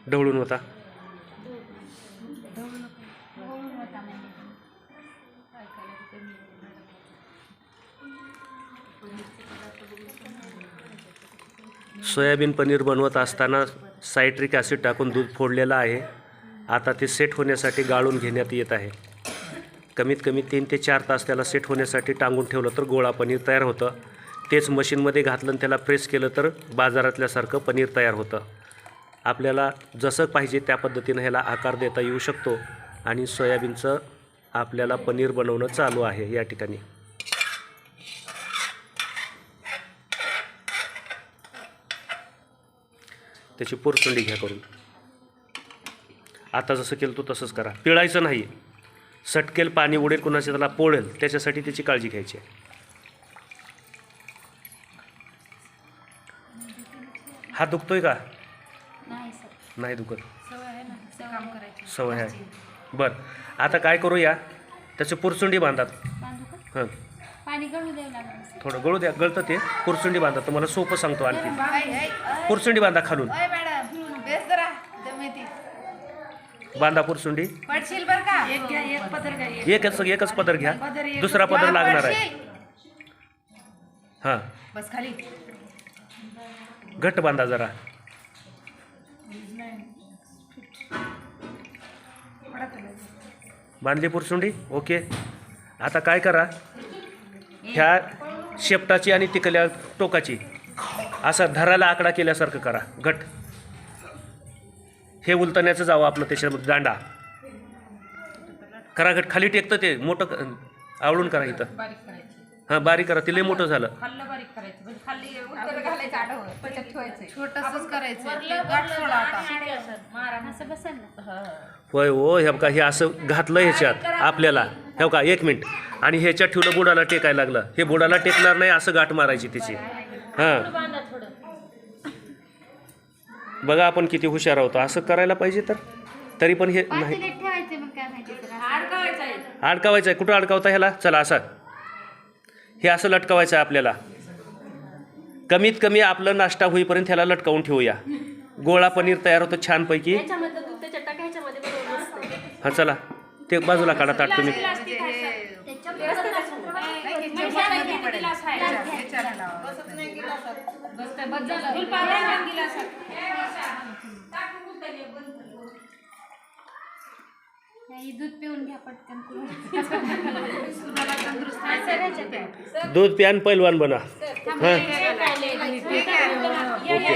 ढवळून होता. सोयाबीन पनीर बनवत असताना सायट्रिक ॲसिड टाकून दूध फोडलेलं आहे. आता ते सेट होण्यासाठी गाळून घेण्यात येत आहे. कमीत कमी 3 ते 4 तास त्याला सेट होण्यासाठी टांगून ठेवलं तर गोळा पनीर तयार होतं. तेच मशीनमध्ये घातलं आणि त्याला प्रेस केलं तर बाजारातल्यासारखं पनीर तयार होतं. आपल्याला जसं पाहिजे त्या पद्धतीनं ह्याला आकार देता येऊ शकतो. आणि सोयाबीनचं आपल्याला पनीर बनवणं चालू आहे या ठिकाणी. त्याची पोरचुंडी घ्या करून. आता जसं केलं तो तसंच करा. पिळायचं नाही. सटकेल, पाणी उडेल, कुणाच्या त्याला पोळेल, त्याच्यासाठी त्याची काळजी घ्यायची आहे. हात दुखतोय का? नाही दुखत. सवय आहे. बरं, आता काय करूया, त्याची पुरचुंडी बांधा. हां, थोडं गळू द्या. गळतं ते. पुरचुंडी बांधा. तुम्हाला सोपं सांगतो आणखी. पुरचुंडी बांधा खालून. बांधा पुरचुंडी. एकच पदर घ्या. दुसरा पदर लागणार आहे. हां, बस खाली. घट्ट बांधा जरा. बांधली पुरचुंडी. ओके. आता काय करा, ह्या शेपटाची आणि तिकल्या टोकाची असं धराला आकडा केल्यासारखं करा. घट. हे उलटण्याचं जावं आपलं त्याच्यामध्ये. दांडा करा. घट. खाली टेकतं ते मोठं आवळून करा. इथं हां, बारीक करा. ते लय मोठं झालं. होय हो. हे बघा, हे असं घातलं ह्याच्यात आपल्याला. हे बघा, 1 मिनिट. आणि ह्याच्यात ठेवलं, बुडाला टेकायला लागलं. हे बुडाला टेकणार नाही. असं गाठ मारायची त्याची. हां, बघा आपण किती हुशार आहोत. असं करायला पाहिजे. तर तरी पण हे नाही. अडकावायचं आहे. कुठं अडकावता ह्याला? चला, असं हे असं लटकवायचं आहे आपल्याला. कमीत कमी आपलं नाश्ता होईपर्यंत ह्याला लटकावून ठेवूया. गोळा पनीर तयार होतं छानपैकी. हां, चला ते बाजूला काढा ताट तुम्ही. दूध पिऊन घ्या पटकन. दूध प्यान पैलवान बना. हां, ओके.